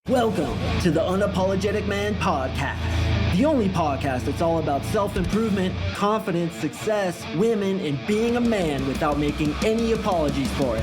Welcome to the Unapologetic Man Podcast, the only podcast that's all about self-improvement, confidence, success, women, and being a man without making any apologies for it.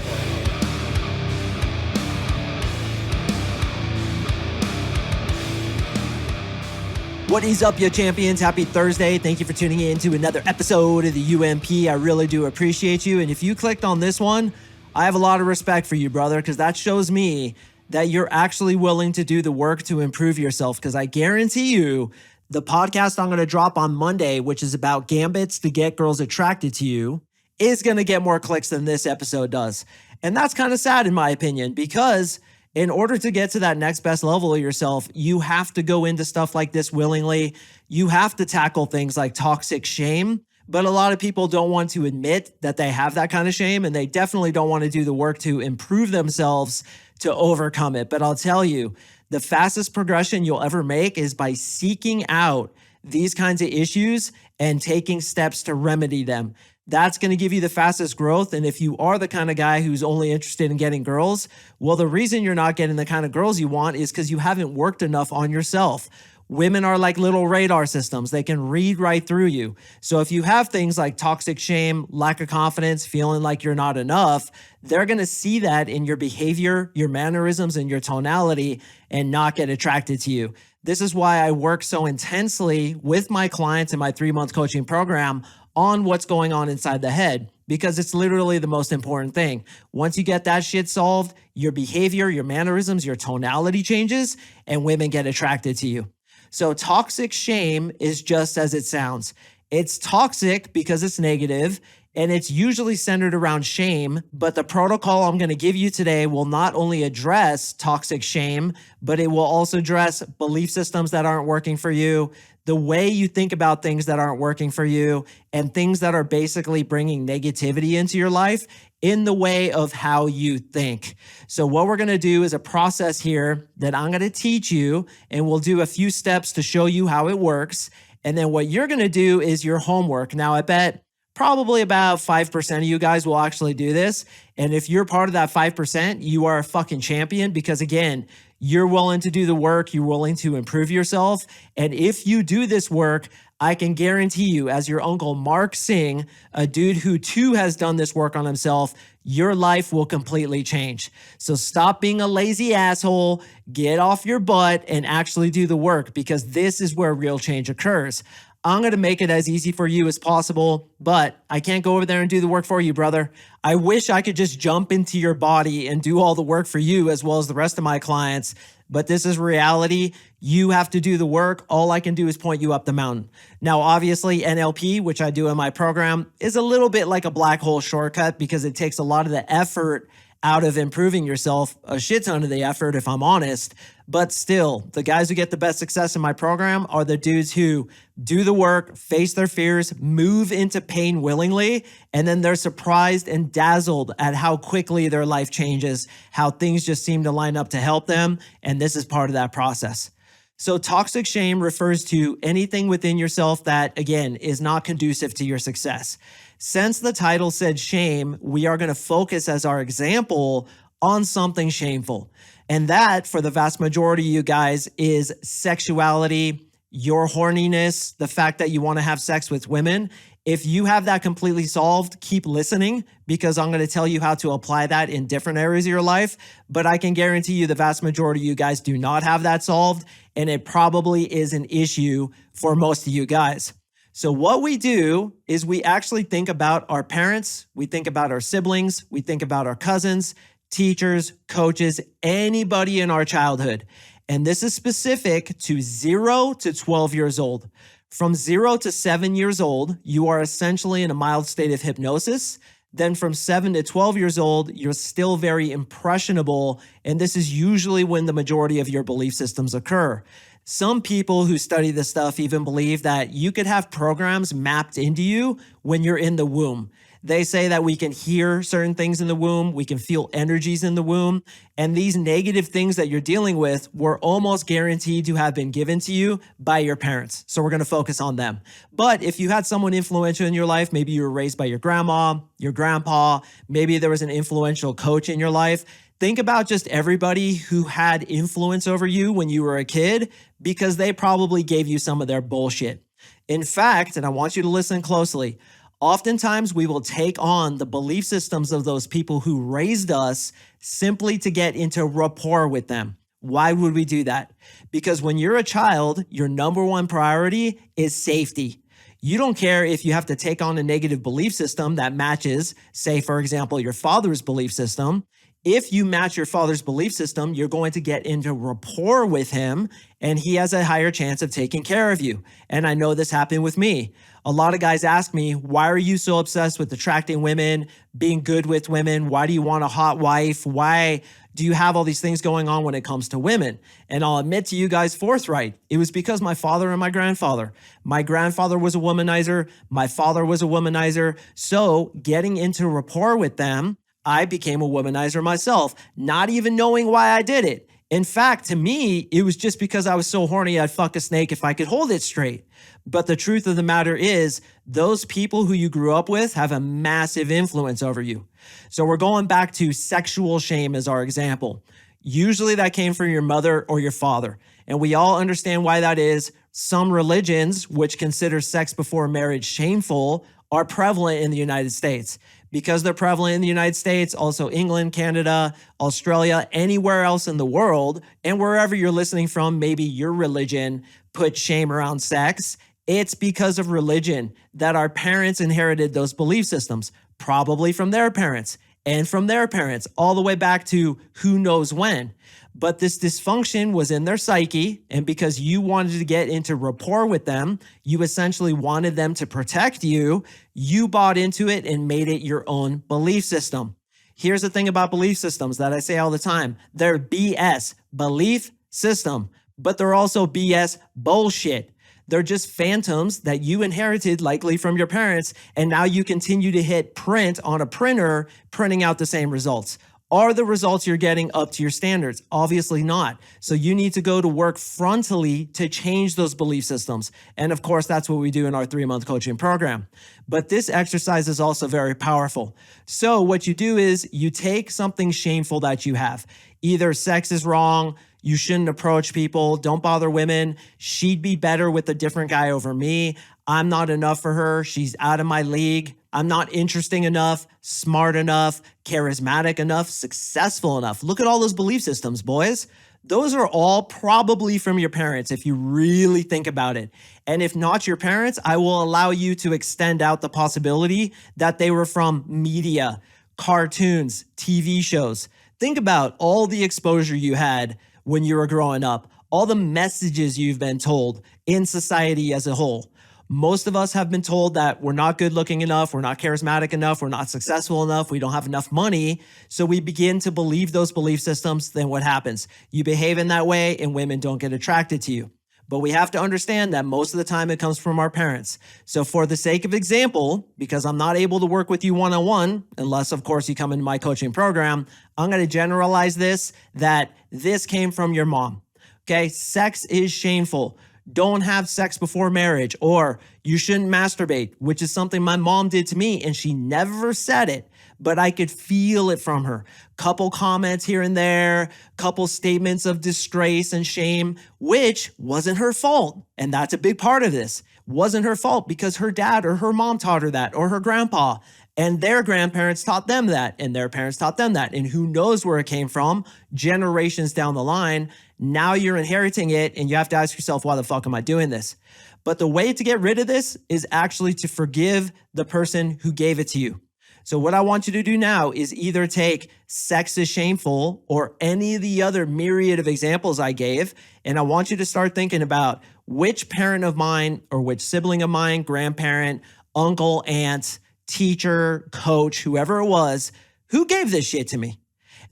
What is up, you champions? Happy Thursday. Thank you for tuning in to another episode of the UMP. I really do appreciate you. And if you clicked on this one, I have a lot of respect for you, brother, because that shows me that you're actually willing to do the work to improve yourself. Because I guarantee you, the podcast I'm going to drop on Monday, which is about gambits to get girls attracted to you, is going to get more clicks than this episode does. And that's kind of sad in my opinion, because in order to get to that next best level of yourself, you have to go into stuff like this willingly. You have to tackle things like toxic shame. But a lot of people don't want to admit that they have that kind of shame, and they definitely don't want to do the work to improve themselves to overcome it. But I'll tell you, the fastest progression you'll ever make is by seeking out these kinds of issues and taking steps to remedy them. That's going to give you the fastest growth. And if you are the kind of guy who's only interested in getting girls, well, the reason you're not getting the kind of girls you want is because you haven't worked enough on yourself. Women are like little radar systems. They can read right through you. So if you have things like toxic shame, lack of confidence, feeling like you're not enough, they're going to see that in your behavior, your mannerisms, and your tonality and not get attracted to you. This is why I work so intensely with my clients in my 3-month coaching program on what's going on inside the head, because it's literally the most important thing. Once you get that shit solved, your behavior, your mannerisms, your tonality changes, and women get attracted to you. So toxic shame is just as it sounds. It's toxic because it's negative, and it's usually centered around shame. But the protocol I'm going to give you today will not only address toxic shame, but it will also address belief systems that aren't working for you, the way you think about things that aren't working for you, and things that are basically bringing negativity into your life in the way of how you think. So what we're going to do is a process here that I'm going to teach you, and we'll do a few steps to show you how it works. And then what you're going to do is your homework. Now, I bet probably about 5% of you guys will actually do this. And if you're part of that 5%, you are a fucking champion, because again, you're willing to do the work, you're willing to improve yourself. And if you do this work, I can guarantee you, as your uncle Mark Singh, a dude who too has done this work on himself, your life will completely change. So stop being a lazy asshole, get off your butt, and actually do the work, because this is where real change occurs. I'm going to make it as easy for you as possible, but I can't go over there and do the work for you, brother. I wish I could just jump into your body and do all the work for you as well as the rest of my clients, but this is reality. You have to do the work. All I can do is point you up the mountain. Now, obviously, NLP, which I do in my program, is a little bit like a black hole shortcut, because it takes a lot of the effort out of improving yourself, a shit ton of the effort, if I'm honest. But still, the guys who get the best success in my program are the dudes who do the work, face their fears, move into pain willingly, and then they're surprised and dazzled at how quickly their life changes, how things just seem to line up to help them. And this is part of that process. So toxic shame refers to anything within yourself that, again, is not conducive to your success. Since the title said shame, we are going to focus as our example on something shameful. And that, for the vast majority of you guys, is sexuality, your horniness, the fact that you want to have sex with women. If you have that completely solved, keep listening, because I'm going to tell you how to apply that in different areas of your life. But I can guarantee you the vast majority of you guys do not have that solved, and it probably is an issue for most of you guys. So what we do is we actually think about our parents, we think about our siblings, we think about our cousins, teachers, coaches, anybody in our childhood. And this is specific to 0 to 12 years old. From 0 to 7 years old, you are essentially in a mild state of hypnosis. Then from 7 to 12 years old, you're still very impressionable. And this is usually when the majority of your belief systems occur. Some people who study this stuff even believe that you could have programs mapped into you when you're in the womb. They say that we can hear certain things in the womb, we can feel energies in the womb, and these negative things that you're dealing with were almost guaranteed to have been given to you by your parents. So we're going to focus on them. But if you had someone influential in your life, maybe you were raised by your grandma, your grandpa, maybe there was an influential coach in your life, Think about just everybody who had influence over you when you were a kid because they probably gave you some of their bullshit. In fact, and I want you to listen closely, oftentimes we will take on the belief systems of those people who raised us simply to get into rapport with them. Why would we do that? Because when you're a child, your number one priority is safety. You don't care if you have to take on a negative belief system that matches, say, for example, your father's belief system. If you match your father's belief system, you're going to get into rapport with him and he has a higher chance of taking care of you. And I know this happened with me. A lot of guys ask me, why are you so obsessed with attracting women, being good with women? Why do you want a hot wife? Why do you have all these things going on when it comes to women? And I'll admit to you guys forthright, it was because my father and my grandfather. My grandfather was a womanizer. My father was a womanizer. So getting into rapport with them, I became a womanizer myself, not even knowing why I did it. In fact, to me, it was just because I was so horny I'd fuck a snake if I could hold it straight. But the truth of the matter is, those people who you grew up with have a massive influence over you. So we're going back to sexual shame as our example. Usually that came from your mother or your father. And we all understand why that is. Some religions, which consider sex before marriage shameful, are prevalent in the United States. Because they're prevalent in the United States, also England, Canada, Australia, anywhere else in the world, and wherever you're listening from, maybe your religion put shame around sex. It's because of religion that our parents inherited those belief systems, probably from their parents and from their parents, all the way back to who knows when. But this dysfunction was in their psyche, and because you wanted to get into rapport with them, you essentially wanted them to protect you, you bought into it and made it your own belief system. Here's the thing about belief systems that I say all the time. They're BS, belief system, but they're also BS bullshit. They're just phantoms that you inherited likely from your parents, and now you continue to hit print on a printer, printing out the same results. Are the results you're getting up to your standards? Obviously not. So you need to go to work frontally to change those belief systems. And of course, that's what we do in our 3-month coaching program. But this exercise is also very powerful. So what you do is you take something shameful that you have. Either sex is wrong, you shouldn't approach people, don't bother women, she'd be better with a different guy over me, I'm not enough for her, she's out of my league, I'm not interesting enough, smart enough, charismatic enough, successful enough. Look at all those belief systems, boys. Those are all probably from your parents if you really think about it. And if not your parents, I will allow you to extend out the possibility that they were from media, cartoons, TV shows. Think about all the exposure you had when you were growing up, all the messages you've been told in society as a whole. Most of us have been told that we're not good looking enough, we're not charismatic enough, we're not successful enough, we don't have enough money. So we begin to believe those belief systems. Then what happens? You behave in that way and women don't get attracted to you. But we have to understand that most of the time it comes from our parents. So for the sake of example, because I'm not able to work with you one-on-one, unless of course you come into my coaching program, I'm going to generalize this, that this came from your mom. Okay, sex is shameful. Don't have sex before marriage, or you shouldn't masturbate, which is something my mom did to me and she never said it, but I could feel it from her. Couple comments here and there, couple statements of disgrace and shame, which wasn't her fault. And that's a big part of this. Wasn't her fault because her dad or her mom taught her that, or her grandpa, and their grandparents taught them that, and their parents taught them that. And who knows where it came from generations down the line. Now you're inheriting it and you have to ask yourself, why the fuck am I doing this? But the way to get rid of this is actually to forgive the person who gave it to you. So what I want you to do now is either take sex is shameful or any of the other myriad of examples I gave, and I want you to start thinking about which parent of mine or which sibling of mine, grandparent, uncle, aunt, teacher, coach, whoever it was, who gave this shit to me?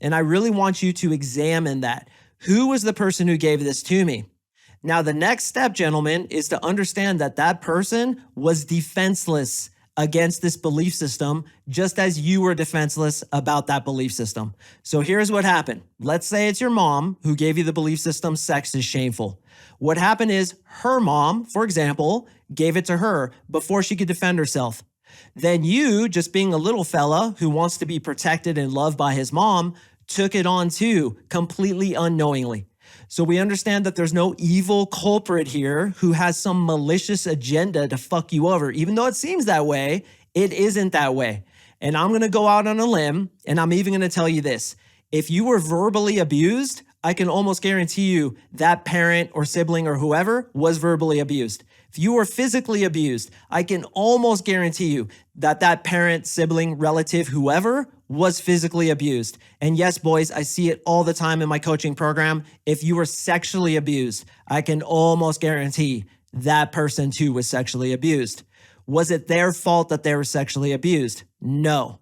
And I really want you to examine that. Who was the person who gave this to me? Now, the next step, gentlemen, is to understand that that person was defenseless against this belief system, just as you were defenseless about that belief system. So here's what happened. Let's say it's your mom who gave you the belief system, sex is shameful. What happened is her mom, for example, gave it to her before she could defend herself. Then you, just being a little fella who wants to be protected and loved by his mom, took it on too, completely unknowingly. So we understand that there's no evil culprit here who has some malicious agenda to fuck you over. Even though it seems that way, it isn't that way. And I'm going to go out on a limb, and I'm even going to tell you this. If you were verbally abused, I can almost guarantee you that parent or sibling or whoever was verbally abused. If you were physically abused, I can almost guarantee you that that parent, sibling, relative, whoever was physically abused. And yes, boys, I see it all the time in my coaching program. If you were sexually abused, I can almost guarantee that person too was sexually abused. Was it their fault that they were sexually abused? No.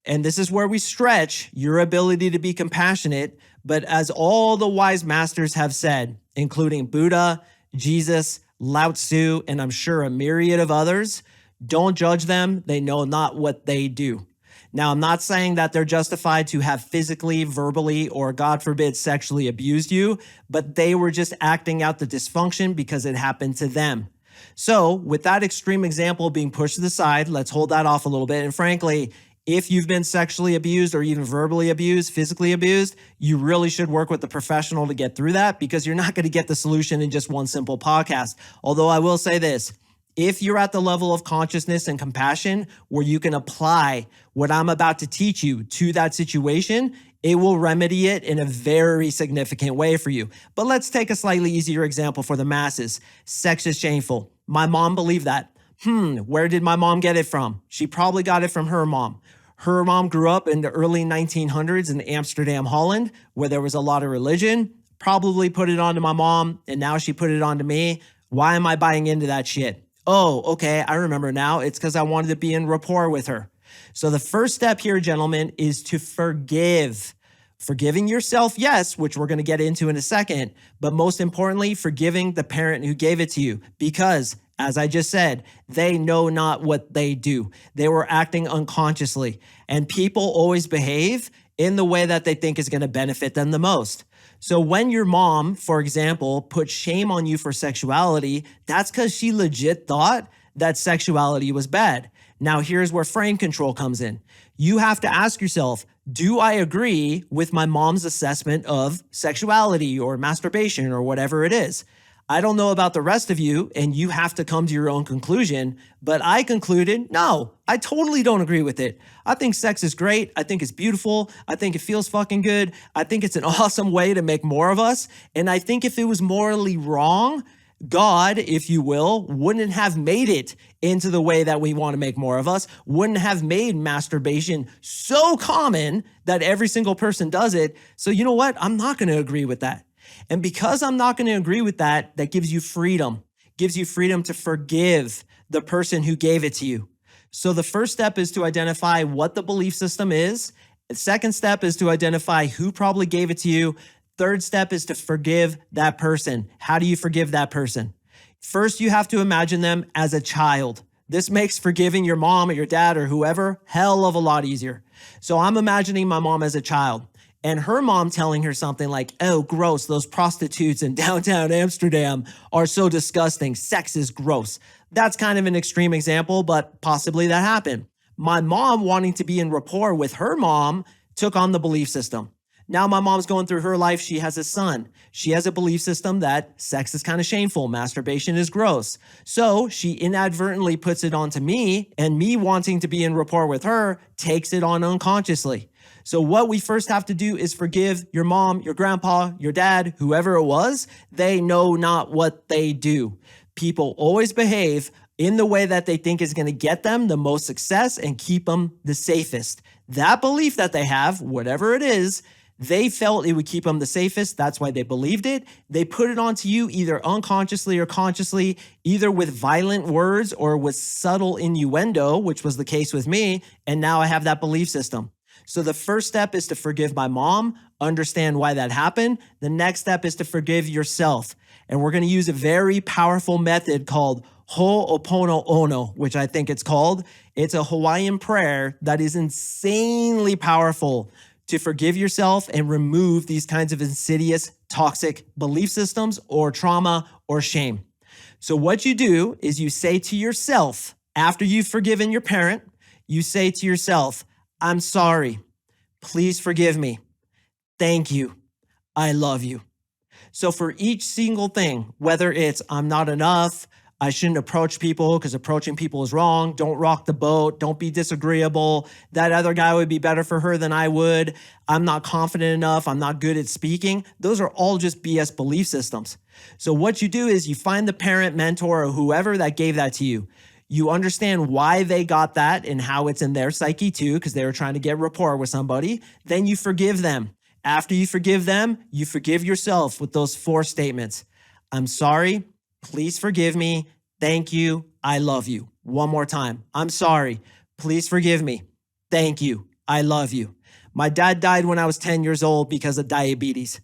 And this is where we stretch your ability to be compassionate. But as all the wise masters have said, including Buddha, Jesus, Lao Tzu, and I'm sure a myriad of others, don't judge them. They know not what they do. Now, I'm not saying that they're justified to have physically, verbally, or God forbid, sexually abused you, but they were just acting out the dysfunction because it happened to them. So with that extreme example being pushed to the side, let's hold that off a little bit. And frankly, if you've been sexually abused or even verbally abused, physically abused, you really should work with a professional to get through that because you're not going to get the solution in just one simple podcast. Although I will say this, if you're at the level of consciousness and compassion where you can apply what I'm about to teach you to that situation, it will remedy it in a very significant way for you. But let's take a slightly easier example for the masses. Sex is shameful. My mom believed that. Where did my mom get it from? She probably got it from her mom. Her mom grew up in the early 1900s in Amsterdam, Holland, where there was a lot of religion, probably put it onto my mom, and now she put it onto me. Why am I buying into that shit? Oh, okay, I remember now. It's because I wanted to be in rapport with her. So the first step here, gentlemen, is to forgive. Forgiving yourself, yes, which we're going to get into in a second, but most importantly, forgiving the parent who gave it to you because, as I just said, they know not what they do. They were acting unconsciously, and people always behave in the way that they think is going to benefit them the most. So when your mom, for example, put shame on you for sexuality, that's because she legit thought that sexuality was bad. Now, here's where frame control comes in. You have to ask yourself, do I agree with my mom's assessment of sexuality or masturbation or whatever it is? I don't know about the rest of you, and you have to come to your own conclusion, but I concluded, no, I totally don't agree with it. I think sex is great. I think it's beautiful. I think it feels fucking good. I think it's an awesome way to make more of us. And I think if it was morally wrong, God, if you will, wouldn't have made it into the way that we want to make more of us, wouldn't have made masturbation so common that every single person does it. So you know what? I'm not going to agree with that. And because I'm not going to agree with that, that gives you freedom to forgive the person who gave it to you. So the first step is to identify what the belief system is. The second step is to identify who probably gave it to you. Third step is to forgive that person. How do you forgive that person? First, you have to imagine them as a child. This makes forgiving your mom or your dad or whoever hell of a lot easier. So I'm imagining my mom as a child and her mom telling her something like, oh, gross, those prostitutes in downtown Amsterdam are so disgusting. Sex is gross. That's kind of an extreme example, but possibly that happened. My mom wanting to be in rapport with her mom took on the belief system. Now my mom's going through her life. She has a son. She has a belief system that sex is kind of shameful. Masturbation is gross. So she inadvertently puts it onto me, and me wanting to be in rapport with her takes it on unconsciously. So what we first have to do is forgive your mom, your grandpa, your dad, whoever it was. They know not what they do. People always behave in the way that they think is going to get them the most success and keep them the safest. That belief that they have, whatever it is, they felt it would keep them the safest. That's why they believed it. They put it onto you either unconsciously or consciously, either with violent words or with subtle innuendo, which was the case with me. And now I have that belief system. So the first step is to forgive my mom, understand why that happened. The next step is to forgive yourself. And we're going to use a very powerful method called Ho'oponopono, which I think it's called. It's a Hawaiian prayer that is insanely powerful to forgive yourself and remove these kinds of insidious, toxic belief systems or trauma or shame. So what you do is you say to yourself, after you've forgiven your parent, you say to yourself, I'm sorry. Please forgive me. Thank you. I love you. So for each single thing, whether it's I'm not enough, I shouldn't approach people because approaching people is wrong, don't rock the boat, don't be disagreeable, that other guy would be better for her than I would, I'm not confident enough, I'm not good at speaking, those are all just BS belief systems. So what you do is you find the parent, mentor, or whoever that gave that to you. You understand why they got that and how it's in their psyche too, because they were trying to get rapport with somebody. Then you forgive them. After you forgive them, you forgive yourself with those 4 statements. I'm sorry. Please forgive me. Thank you. I love you. One more time. I'm sorry. Please forgive me. Thank you. I love you. My dad died when I was 10 years old because of diabetes.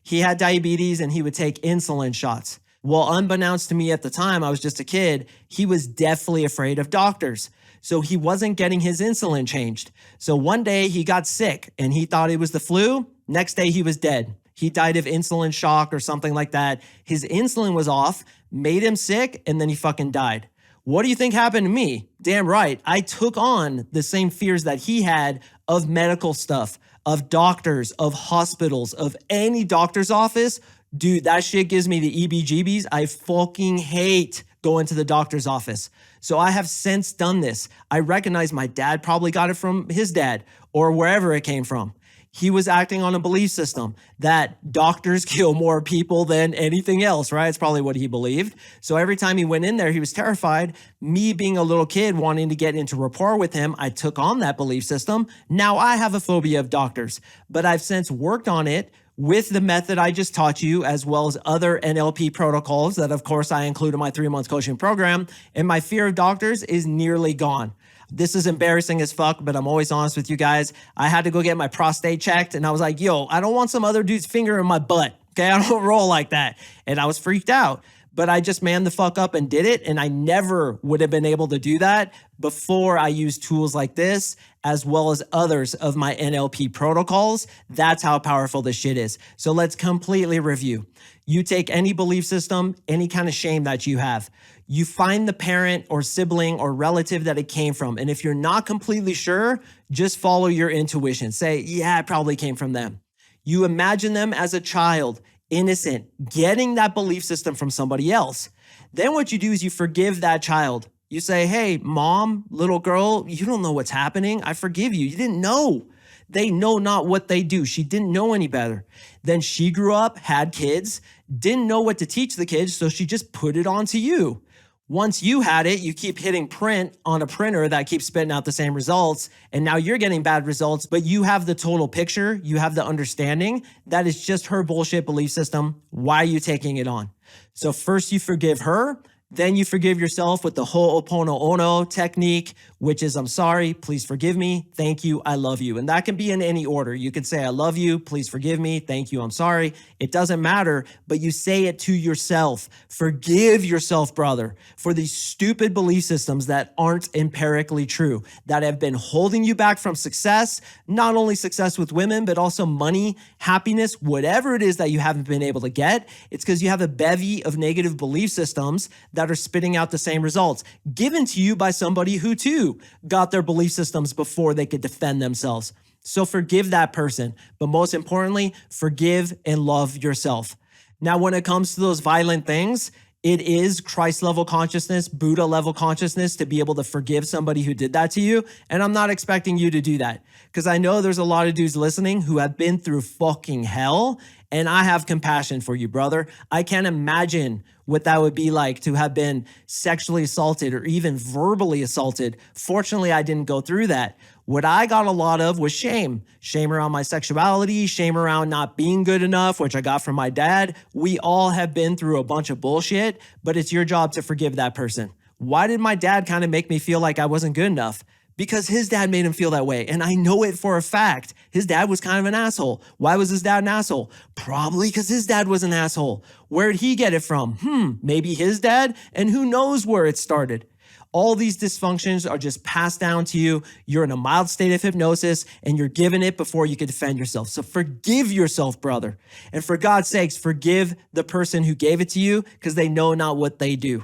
He had diabetes and he would take insulin shots. Well, unbeknownst to me at the time, I was just a kid, he was deathly afraid of doctors. So he wasn't getting his insulin changed. So one day he got sick and he thought it was the flu. Next day he was dead. He died of insulin shock or something like that. His insulin was off, made him sick, and then he fucking died. What do you think happened to me? Damn right. I took on the same fears that he had of medical stuff, of doctors, of hospitals, of any doctor's office. Dude, that shit gives me the EBGBs. I fucking hate going to the doctor's office. So I have since done this. I recognize my dad probably got it from his dad or wherever it came from. He was acting on a belief system that doctors kill more people than anything else, right? It's probably what he believed. So every time he went in there, he was terrified. Me being a little kid wanting to get into rapport with him, I took on that belief system. Now I have a phobia of doctors, but I've since worked on it with the method I just taught you, as well as other NLP protocols that, of course, I include in my 3-month coaching program. And my fear of doctors is nearly gone. This is embarrassing as fuck, but I'm always honest with you guys. I had to go get my prostate checked and I was like, yo, I don't want some other dude's finger in my butt. Okay, I don't roll like that. And I was freaked out, but I just manned the fuck up and did it. And I never would have been able to do that before I used tools like this, as well as others of my NLP protocols. That's how powerful this shit is. So let's completely review. You take any belief system, any kind of shame that you have. You find the parent or sibling or relative that it came from. And if you're not completely sure, just follow your intuition. Say, yeah, it probably came from them. You imagine them as a child, innocent, getting that belief system from somebody else. Then what you do is you forgive that child. You say, hey, mom, little girl, you don't know what's happening. I forgive you. You didn't know. They know not what they do. She didn't know any better. Then she grew up, had kids, didn't know what to teach the kids, so she just put it onto you. Once you had it, you keep hitting print on a printer that keeps spitting out the same results, and now you're getting bad results, but you have the total picture, you have the understanding that it's just her bullshit belief system. Why are you taking it on? So first you forgive her, then you forgive yourself with the Ho'oponopono technique, which is I'm sorry, please forgive me, thank you, I love you. And that can be in any order. You could say I love you, please forgive me, thank you, I'm sorry. It doesn't matter, but you say it to yourself. Forgive yourself, brother, for these stupid belief systems that aren't empirically true, that have been holding you back from success, not only success with women, but also money, happiness, whatever it is that you haven't been able to get. It's because you have a bevy of negative belief systems that are spitting out the same results, given to you by somebody who too got their belief systems before they could defend themselves. So forgive that person, but most importantly, forgive and love yourself. Now, when it comes to those violent things, it is Christ level consciousness, Buddha level consciousness to be able to forgive somebody who did that to you. And I'm not expecting you to do that because I know there's a lot of dudes listening who have been through fucking hell. And I have compassion for you, brother. I can't imagine what that would be like to have been sexually assaulted or even verbally assaulted. Fortunately, I didn't go through that. What I got a lot of was shame. Shame around my sexuality, shame around not being good enough, which I got from my dad. We all have been through a bunch of bullshit, but it's your job to forgive that person. Why did my dad kind of make me feel like I wasn't good enough? Because his dad made him feel that way. And I know it for a fact. His dad was kind of an asshole. Why was his dad an asshole? Probably because his dad was an asshole. Where'd he get it from? Maybe his dad, and who knows where it started. All these dysfunctions are just passed down to you. You're in a mild state of hypnosis and you're given it before you can defend yourself. So forgive yourself, brother. And for God's sakes, forgive the person who gave it to you because they know not what they do.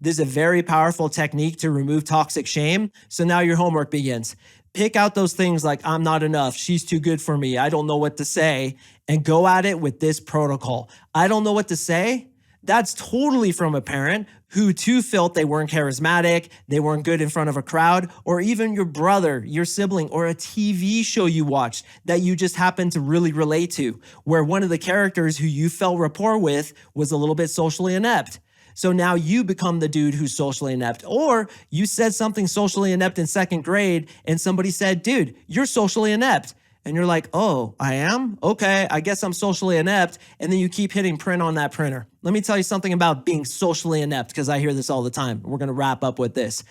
This is a very powerful technique to remove toxic shame. So now your homework begins. Pick out those things like I'm not enough, she's too good for me, I don't know what to say, and go at it with this protocol. I don't know what to say. That's totally from a parent who too felt they weren't charismatic, they weren't good in front of a crowd, or even your brother, your sibling, or a TV show you watched that you just happened to really relate to, where one of the characters who you felt rapport with was a little bit socially inept. So now you become the dude who's socially inept. Or you said something socially inept in second grade and somebody said, dude, you're socially inept. And you're like, oh, I am? Okay, I guess I'm socially inept. And then you keep hitting print on that printer. Let me tell you something about being socially inept, because I hear this all the time. We're gonna wrap up with this.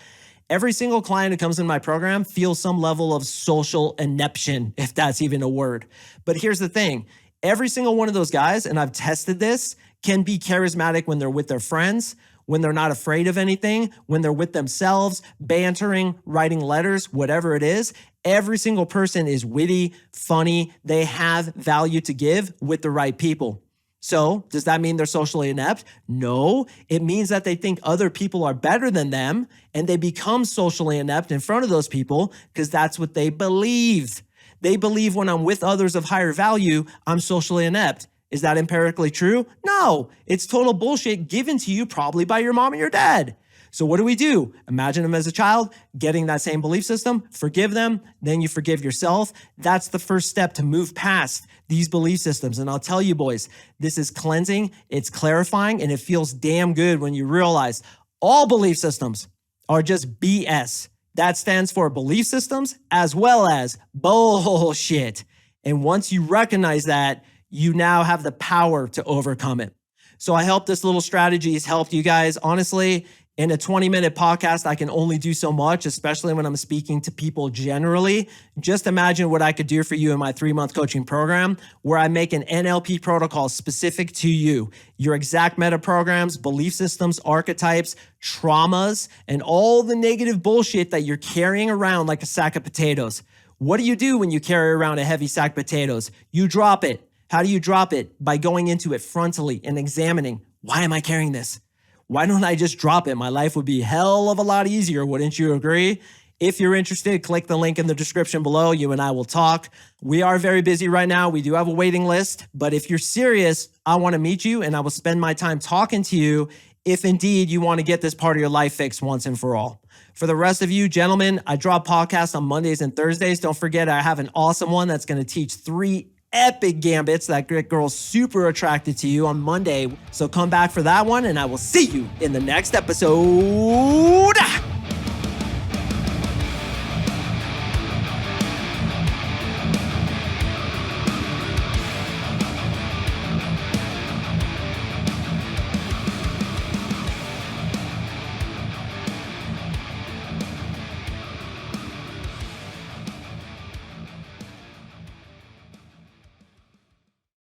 Every single client who comes in my program feels some level of social ineption, if that's even a word. But here's the thing. Every single one of those guys, and I've tested this, can be charismatic when they're with their friends, when they're not afraid of anything, when they're with themselves, bantering, writing letters, whatever it is. Every single person is witty, funny, they have value to give with the right people. So does that mean they're socially inept? No, it means that they think other people are better than them and they become socially inept in front of those people because that's what they believe. They believe when I'm with others of higher value, I'm socially inept. Is that empirically true? No, it's total bullshit given to you probably by your mom and your dad. So what do? Imagine them as a child, getting that same belief system, forgive them, then you forgive yourself. That's the first step to move past these belief systems. And I'll tell you boys, this is cleansing, it's clarifying, and it feels damn good when you realize all belief systems are just BS. That stands for belief systems as well as bullshit. And once you recognize that, you now have the power to overcome it. So I hope this little strategy has helped you guys. Honestly, in a 20-minute podcast, I can only do so much, especially when I'm speaking to people generally. Just imagine what I could do for you in my 3-month coaching program, where I make an NLP protocol specific to you, your exact meta programs, belief systems, archetypes, traumas, and all the negative bullshit that you're carrying around like a sack of potatoes. What do you do when you carry around a heavy sack of potatoes? You drop it. How do you drop it? By going into it frontally and examining, why am I carrying this? Why don't I just drop it? My life would be a hell of a lot easier, wouldn't you agree? If you're interested, click the link in the description below. You and I will talk. We are very busy right now. We do have a waiting list, but if you're serious, I want to meet you and I will spend my time talking to you if indeed you want to get this part of your life fixed once and for all. For the rest of you gentlemen, I drop podcasts on Mondays and Thursdays. Don't forget, I have an awesome one that's going to teach 3 epic gambits that get girls super attracted to you on Monday. So come back for that one and I will see you in the next episode.